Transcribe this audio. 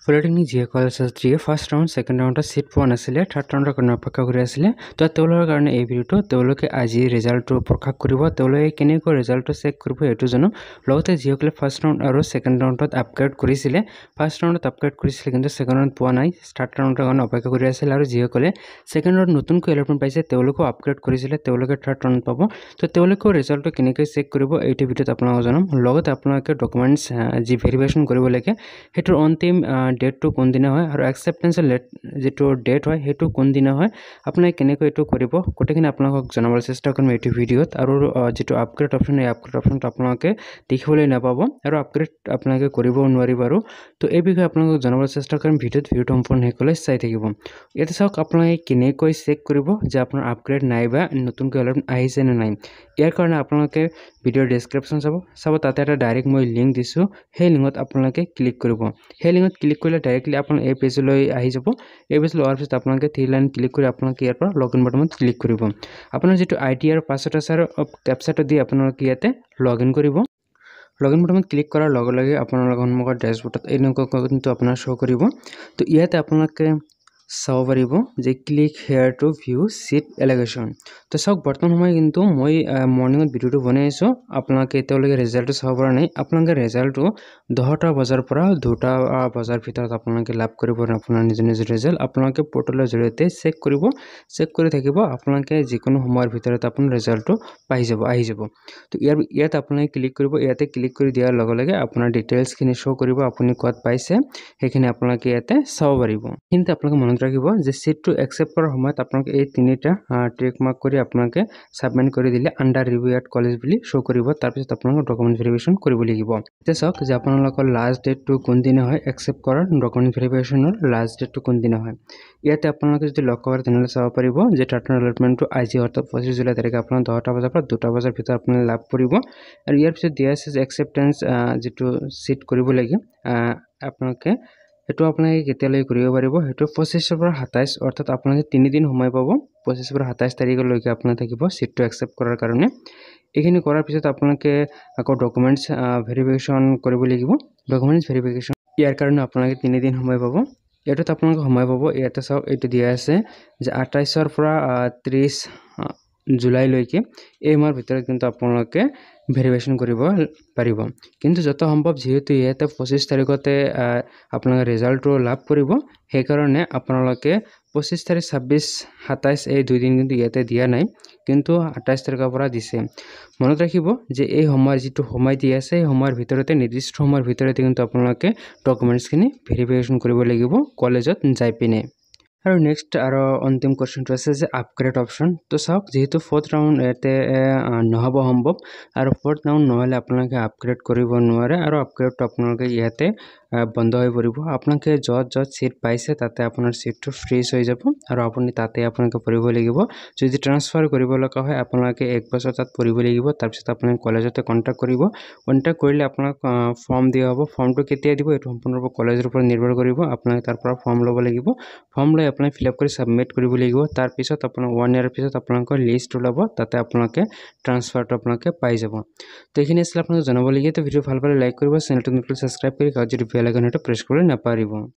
polytechnic যিসকল ছাত্ৰীয়ে first round second ৰাউণ্ডত ছিট পোৱা নাছিলে থাৰ্ড ৰাউণ্ডৰ কাৰণে অপেক্ষা কৰি আছিলে তো তেওঁলোকৰ কাৰণে এই ভিডিঅ'টো তেওঁলোকে আজি ৰিজাল্টটো প্ৰকাশ কৰিব তেওঁলোকে কেনেকৈ ৰিজাল্টটো চেক কৰিব এইটো জানো লগতে যিসকলে ফাৰ্ষ্ট ৰাউণ্ড আৰু ছেকেণ্ড ৰাউণ্ডত আপগ্ৰেড কৰিছিলে ফাৰ্ষ্ট ৰাউণ্ডত আপগ্ৰেড কৰিছিলে কিন্তু ছেকেণ্ড ৰাউণ্ড পোৱা নাই থাৰ্ড ৰাউণ্ডৰ কাৰণে অপেক্ষা কৰি আছিল আৰু যিসকলে ছেকেণ্ড ৰাউণ্ড নতুনকৈ এলটমেণ্ট পাইছে তেওঁলোকেও আপগ্ৰেড কৰিছিলে তেওঁলোকে থাৰ্ড ৰাউণ্ড পাব তো তেওঁলোকৰ ৰিজাল্টটো কেনেকৈ চেক কৰিব এইটো ভিডিঅ'ত আপোনালোকক জনাম লগতে আপোনালোকে ডকুমেণ্টছ যি ভেৰিফিকেশ্যন কৰিব লাগে সেইটোৰ অন্তিম ডেটটো কোনদিনা হয় আৰু একসেপ্টেন্সৰ যেটো ডেট হয় হেতু কোনদিনা হয় আপোনাক কেনেকৈ এটো কৰিব গোটেইখিনি আপোনাক জনাবলৈ চেষ্টা কৰিম এই ভিডিঅ'ত আৰু যেটো আপগ্ৰেড অপচন এই আপগ্ৰেড অপচনটো আপোনালোকে দেখিবলৈ নাপাব আৰু আপগ্ৰেড আপোনালোকে কৰিব নোৱাৰিব আৰু তো এই বিষয়ে আপোনাক জনাবলৈ চেষ্টা কৰিম ভিডিঅ'টো সম্পূৰ্ণ হেকলৈ চাই থাকিব এটা চাওক আপোনালোকে কেনেকৈ চেক কৰিব যে আপোনাৰ আপগ্ৰেড নাইবা নতুনকৈ অলপ আহিছে নে নাই ইয়াৰ কাৰণে আপোনালোকে ভিডিঅ'ৰ ডেসক্ৰিপচন চাব তাতে এটা ডাইৰেক্ট মই লিংক দিছো সেই লিংকত আপোনালোকে ক্লিক কৰিব সেই লিংকত ক্লিক কৰিলে ডাইৰেক্টলি আপোন এই পেজলৈ আহি যাব এই পেজলৈ অহাৰ পিছত আপোনালোকে থ্ৰী লাইন ক্লিক কৰি আপোনালোকে ইয়াৰ পৰা লগইন বাটনত ক্লিক কৰিব আপোনাৰ যেটো আইডি আৰু পাছৱৰ্ড আছে আৰু কেপচাটো দি আপোনালোকে ইয়াতে লগইন কৰিব লগইন বাটনত ক্লিক কৰাৰ লগে লগে আপোনালোকৰ সন্মুখত ড্যাশবোৰ্ডত এনেকুৱা কিন্তু আপোনাৰ শো কৰিব তো ইয়াতে আপোনালোকে চাব পাৰিব যে click here to view seat allocation তো সব বৰ্তমান সময় কিন্তু মই মৰ্নিংত ভিডিওটো বনাইছো আপোনালোকে এতিয়ালৈকে ৰিজাল্টটো চাব পৰা নাই আপোনালোকে ৰিজাল্টটো 10টা বজাৰ পৰা 2টা বজাৰ ভিতৰত আপোনালোকে লাভ কৰিব আপোনাৰ নিজ নিজ ৰিজাল্ট আপোনালোকে পৰ্টেলৰ জৰিয়তে চেক কৰিব চেক কৰি থাকিব আপোনালোকে যিকোনো সময়ৰ ভিতৰত আপোনাৰ ৰিজাল্টটো পাই যাব আহি যাব তো ইয়াত আপোনালোকে ক্লিক কৰিব ইয়াতে ক্লিক কৰি দিয়াৰ লগে লগে আপোনাৰ ডিটেইলছ খিনি শো কৰিব আপুনি ক'ত পাইছে সেইখিনি আপোনালোকে ইয়াতে চাব পাৰিব কিন্তু আপোনালোকে মনত ৰাখিব যে সিটটো একসেপ্ট কৰাৰ সময়ত আপোনালোকে এই তিনিটা ট্ৰেক মাৰ্ক কৰি আপোনালোকে সাবমিট কৰি দিলে আন্ডাৰ ৰিভিউ এট কলেজ বুলি শো কৰিব তাৰ পিছত আপোনালোকে ডকুমেন্ট ভেৰিফিকেশ্যন কৰিব লাগিব এতিয়া চাওক যে আপোনালোকৰ লাষ্ট ডেটটো কোন দিনা হয় একসেপ্ট কৰাৰ ডকুমেন্ট ভেৰিফিকেশ্যনৰ লাষ্ট ডেটটো কোন দিনা হয় ইয়াতে আপোনালোকে যদি লক্ষ্য কৰে তেনেহলে চাব পাৰিব যে টাৰ্টন এলটমেন্টটো আজি অৰ্থাৎ 25 জুলাই তাৰিখে আপোনালোক 10টা বজাৰ পৰা 2টা বজাৰ ভিতৰত আপুনি লাভ কৰিব আৰু ইয়াৰ পিছত দিয়া আছে যে একসেপ্টেন্স যেটো সিট কৰিব লাগে আপোনালোকে এটো আপোনালোকে কেতিয়ালৈ কৰিব পাৰিব হেতু 25 পৰা 27 অৰ্থাৎ আপোনালোকে 3 দিন সময় পাব 25 পৰা 27 তাৰিখলৈকে আপোনাৰ থাকিব সিটটো একসেপ্ট কৰাৰ কাৰণে এইখিনি কৰাৰ পিছত আপোনালোকে আকৌ ডকুমেন্টছ ভেৰিফিকেশ্যন কৰিব লাগিব ডকুমেন্টছ ভেৰিফিকেশ্যন ইয়াৰ কাৰণে আপোনালোকে 3 দিন সময় পাব এটাত আপোনালোকে সময় পাব ইয়াতে চাওক এটো দিয়া আছে যে 28 ৰ পৰা 30 জুলাই লৈকে এই মাহৰ ভিতৰত কিন্তু আপোনালোকে ভেৰিফিকেশ্যন কৰিব পাৰিব কিন্তু যত সম্ভৱ যেহেতু ইয়াতে 25 তাৰিখতে আপোনালোকে ৰিজাল্টটো লাভ কৰিব সেই কাৰণে আপোনালোকে 25 তাৰিখ 26 27 এই দুই দিন কিন্তু ইয়াতে দিয়া নাই কিন্তু 28 তাৰিখৰ পৰা দিছে মনত ৰাখিব যে এই সময়ৰ যেটো সময় দি আছে এই সময়ৰ ভিতৰতে নিৰ্দিষ্ট সময়ৰ ভিতৰতে কিন্তু আপোনালোকে ডকুমেন্টছ খিনি ভেৰিফিকেশ্যন কৰিব লাগিব কলেজত যাই পিনে আৰু নেক্সট আৰু অন্তিম কোৱেশ্চনটো আছে যে আপগ্ৰেড অপচন তো চাওক যেহেতু ফৰ্থ ৰাউণ্ড এতে নহব সম্ভৱ আৰু ফৰ্থ ৰাউণ্ড নহলে আপোনালোকে আপগ্ৰেড কৰিব নোৱাৰে আৰু আপগ্ৰেডটো আপোনালোকে ইয়াতে বন্ধ হৈ পৰিব আপোনালোকে যত সিট পাইছে তাতে আপোনাৰ সিটটো ফ্ৰীজ হৈ যাব আৰু আপুনি তাতে আপোনালোকে পঢ়িব লাগিব যদি ট্ৰান্সফাৰ কৰিব লগা হয় আপোনালোকে এক বছৰ তাত পঢ়িব লাগিব তাৰ পিছত আপুনি কলেজতে কন্টাক্ট কৰিব কন্টাক্ট কৰিলে আপোনাক ফৰ্ম দিয়া হ'ব ফৰ্মটো কেতিয়া দিব এটো সম্পূৰ্ণৰূপে কলেজৰ ওপৰত নিৰ্ভৰ কৰিব আপোনালোকে তাৰ পৰা ফৰ্ম ল'ব লাগিব ফৰ্ম লৈ আপুনি ফিল আপ কৰি সাবমিট কৰিব লাগিব তাৰ পিছত আপোনাৰ 1 ইয়াৰ পিছত আপোনালোকৰ লিষ্ট ওলাব তাতে আপোনালোকে ট্ৰান্সফাৰটো আপোনালোকে পাই যাব তো এইখিনি আছিল আপোনালোক জনাব লাগিব তো ভিডিও ভাল পালে লাইক কৰিব চেনেলটো নতুন সাবস্ক্ৰাইব কৰি যদি বেল আইকনটো প্ৰেছ কৰি নাপাৰিব